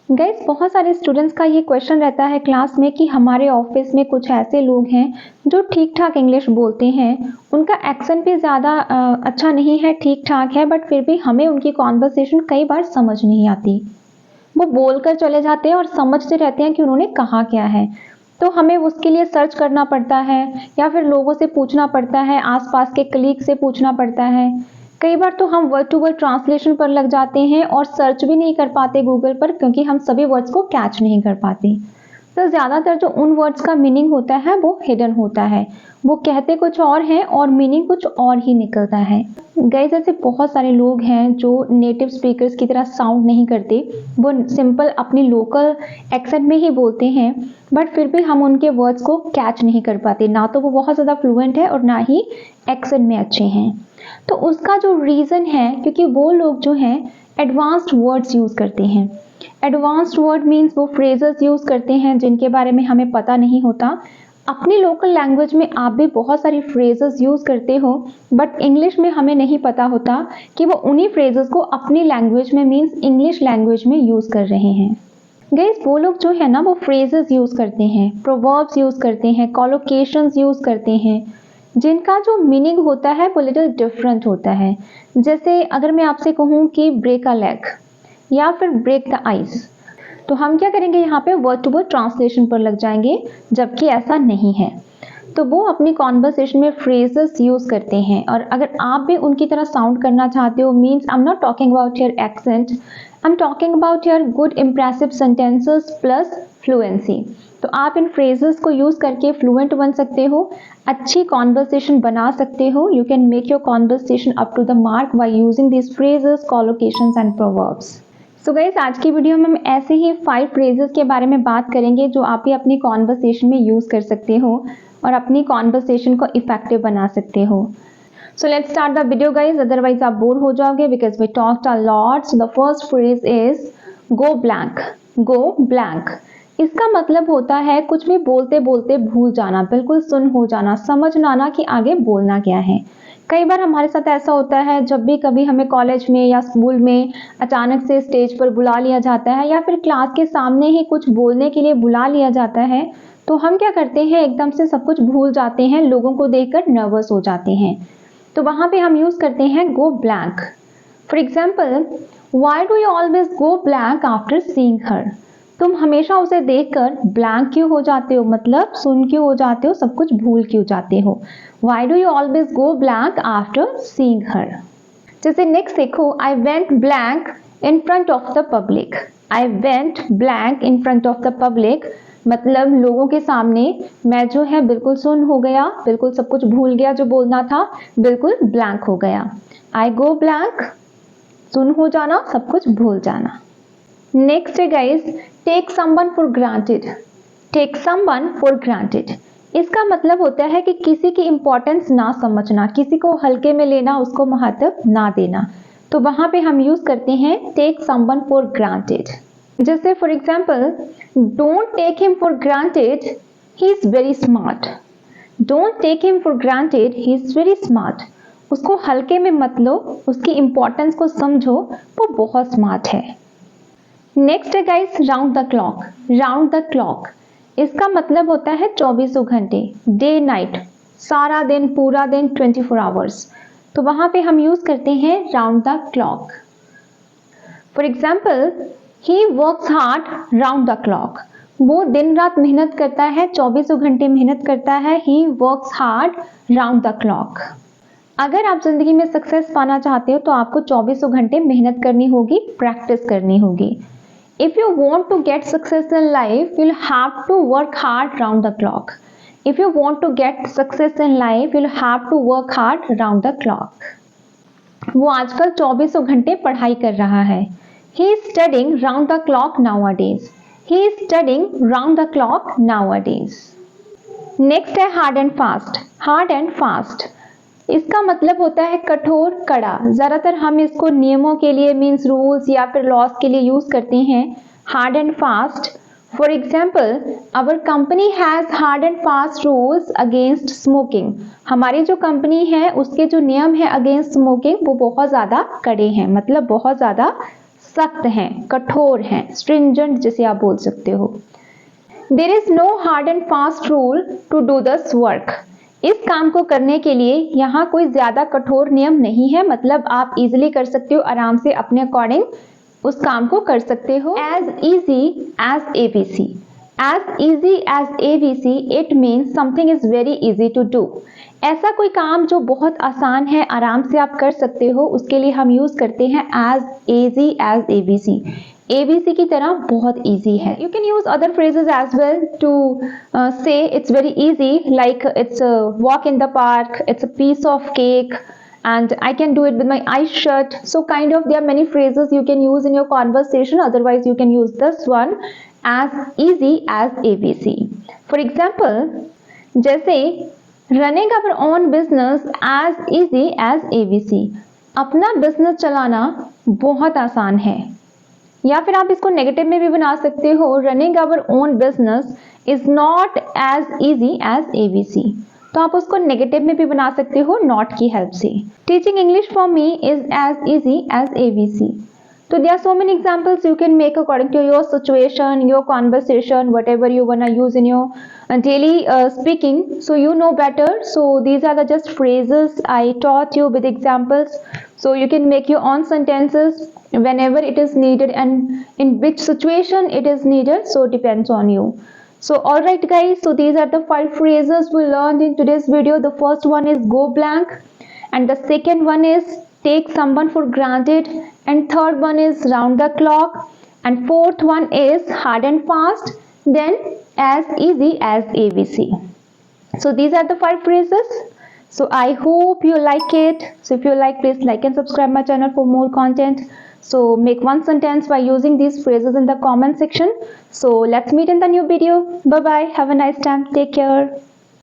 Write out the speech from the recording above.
Guys बहुत सारे students का ये क्वेश्चन रहता है क्लास में कि हमारे ऑफिस में कुछ ऐसे लोग हैं जो ठीक ठाक इंग्लिश बोलते हैं, उनका एक्सेंट भी ज़्यादा अच्छा नहीं है, ठीक ठाक है, बट फिर भी हमें उनकी कॉन्वर्सेशन कई बार समझ नहीं आती। वो बोलकर चले जाते हैं और समझते रहते हैं कि उन्होंने कहा क्या है। तो हमें उसके लिए सर्च करना पड़ता है या फिर लोगों से पूछना पड़ता है, आसपास के कलीग से पूछना पड़ता है। कई बार तो हम वर्ड टू वर्ड ट्रांसलेशन पर लग जाते हैं और सर्च भी नहीं कर पाते गूगल पर, क्योंकि हम सभी वर्ड्स को कैच नहीं कर पाते। तो ज़्यादातर जो उन वर्ड्स का मीनिंग होता है वो हिडन होता है, वो कहते कुछ और हैं और मीनिंग कुछ और ही निकलता है। गाइस ऐसे बहुत सारे लोग हैं जो नेटिव स्पीकर्स की तरह साउंड नहीं करते, वो सिंपल अपनी लोकल एक्सेंट में ही बोलते हैं, बट फिर भी हम उनके वर्ड्स को कैच नहीं कर पाते। ना तो वो बहुत ज़्यादा फ्लुएंट है और ना ही एक्सेंट में अच्छे हैं। तो उसका जो रीज़न है, क्योंकि वो लोग जो हैं एडवांस्ड वर्ड्स यूज़ करते हैं। एडवांस्ड वर्ड मीन्स वो फ्रेजेस यूज़ करते हैं जिनके बारे में हमें पता नहीं होता। अपनी लोकल लैंग्वेज में आप भी बहुत सारी फ्रेजेस यूज़ करते हो, बट इंग्लिश में हमें नहीं पता होता कि वो उन्हीं फ्रेजेस को अपनी लैंग्वेज में मीन्स इंग्लिश लैंग्वेज में यूज़ कर रहे हैं। गाइस वो लोग जो है ना वो फ्रेजेस यूज़ करते हैं, प्रोवर्ब्स यूज़ करते हैं, कॉलोकेशंस यूज़ करते हैं, जिनका जो मीनिंग होता है वो लिटिल डिफरेंट होता है। जैसे अगर मैं आपसे कहूँ कि ब्रेक अ लेग या फिर ब्रेक द आइस, तो हम क्या करेंगे, यहाँ पे वर्ड टू वर्ड ट्रांसलेशन पर लग जाएंगे, जबकि ऐसा नहीं है। तो वो अपनी कॉन्वर्सेशन में फ्रेजेस यूज़ करते हैं, और अगर आप भी उनकी तरह साउंड करना चाहते हो, means I am not talking about your accent, I am talking about your good impressive sentences plus fluency. तो आप इन फ्रेजेस को यूज़ करके फ्लुएंट बन सकते हो, अच्छी कॉन्वर्सेशन बना सकते हो। You can make your conversation up to the mark by using this phrases, collocations and proverbs. So guys आज की वीडियो में हम ऐसे ही 5 फ्रेजेस के बारे में बात करेंगे जो आप भी अपनी कॉन्वर्सेशन में यूज़ कर सकते हो और अपनी कॉन्वर्सेशन को इफेक्टिव बना सकते हो। So let's start the video guys, otherwise आप बोर हो जाओगे because we talked a lot. So the first phrase is go blank. Go blank इसका मतलब होता है कुछ भी बोलते बोलते भूल जाना, बिल्कुल सुन हो जाना, समझ ना आना कि आगे बोलना क्या है। कई बार हमारे साथ ऐसा होता है, जब भी कभी हमें कॉलेज में या स्कूल में अचानक से स्टेज पर बुला लिया जाता है या फिर क्लास के सामने ही कुछ बोलने के लिए बुला लिया जाता है, तो हम क्या करते हैं, एकदम से सब कुछ भूल जाते हैं, लोगों को देखकर नर्वस हो जाते हैं। तो वहाँ पे हम यूज़ करते हैं go blank. For example, why do you always go blank after seeing हर। तुम हमेशा उसे देखकर ब्लैंक क्यों हो जाते हो, मतलब सुन क्यों हो जाते हो, सब कुछ भूल क्यों जाते हो। Why do you always go blank after seeing her? जैसे नेक्स्ट देखो, I went blank in front of the public. I went blank in front of the public मतलब लोगों के सामने मैं जो है बिल्कुल सुन हो गया, बिल्कुल सब कुछ भूल गया, जो बोलना था बिल्कुल ब्लैंक हो गया। I go blank सुन हो जाना, सब कुछ भूल जाना। नेक्स्ट है guys, take someone for granted. Take someone for granted इसका मतलब होता है कि किसी की इंपॉर्टेंस ना समझना, किसी को हल्के में लेना, उसको महत्व ना देना। तो वहां पे हम यूज करते हैं टेक समवन फॉर ग्रांटेड। जैसे for example, don't take him for granted, he is very smart. Don't take him for granted, he is very smart. उसको हल्के में मत लो, उसकी इंपॉर्टेंस को समझो, वो बहुत स्मार्ट है। नेक्स्ट है guys, round the clock. Round the clock इसका मतलब होता है 24 घंटे, डे नाइट, सारा दिन, पूरा दिन, 24 आवर्स। तो वहां पे हम यूज करते हैं round the clock. For example, he works hard round the clock. वो दिन रात मेहनत करता है, 24 घंटे मेहनत करता है। He works hard round the clock. अगर आप जिंदगी में सक्सेस पाना चाहते हो तो आपको 24 घंटे मेहनत करनी होगी, प्रैक्टिस करनी होगी। If you want to get success in life, you'll have to work hard round the clock. If you want to get success in life, you'll have to work hard round the clock. वो आजकल 24 घंटे पढ़ाई कर रहा है। He is studying round the clock nowadays. He is studying round the clock nowadays. Next है hard and fast. Hard and fast. इसका मतलब होता है कठोर, कड़ा। ज़्यादातर हम इसको नियमों के लिए मीन्स रूल्स या फिर लॉस के लिए यूज़ करते हैं, hard and fast. For example, our company has hard and fast rules against smoking. हमारी जो कंपनी है उसके जो नियम है अगेंस्ट स्मोकिंग वो बहुत ज़्यादा कड़े हैं, मतलब बहुत ज़्यादा सख्त हैं, कठोर हैं, stringent जिसे आप बोल सकते हो। There is no hard and fast rule to do this work. इस काम को करने के लिए यहाँ कोई ज्यादा कठोर नियम नहीं है, मतलब आप इजीली कर सकते हो, आराम से अपने अकॉर्डिंग उस काम को कर सकते हो। As easy as ABC. As easy as ABC, it means something is very easy to do. ऐसा कोई काम जो बहुत आसान है, आराम से आप कर सकते हो, उसके लिए हम यूज करते हैं as easy as ABC. ABC की तरह बहुत easy है। You can use other phrases as well to say it's very easy, like it's a walk in the park, it's a piece of cake, and I can do it with my eyes shut. So kind of there are many phrases you can use in your conversation. Otherwise you can use this one as easy as ABC. For example, जैसे running our own business as easy as ABC. अपना business चलाना बहुत आसान है। या फिर आप इसको नेगेटिव में भी बना सकते हो, running our own business is not as easy as ABC। तो आप उसको नेगेटिव में भी बना सकते हो नॉट की हेल्प से। Teaching English for me is as easy as ABC। So there are so many examples you can make according to your situation, your conversation, whatever you wanna use in your daily speaking. So you know better. So these are the just phrases I taught you with examples. So you can make your own sentences whenever it is needed and in which situation it is needed. So it depends on you. So alright guys, so these are the 5 phrases we learned in today's video. The first one is go blank, and the second one is take someone for granted, and third one is round the clock, and fourth one is hard and fast, then as easy as ABC. So these are the 5 phrases. So I hope you like it. So if you like, please like and subscribe my channel for more content. So make one sentence by using these phrases in the comment section. So let's meet in the new video. Bye bye, have a nice time, take care.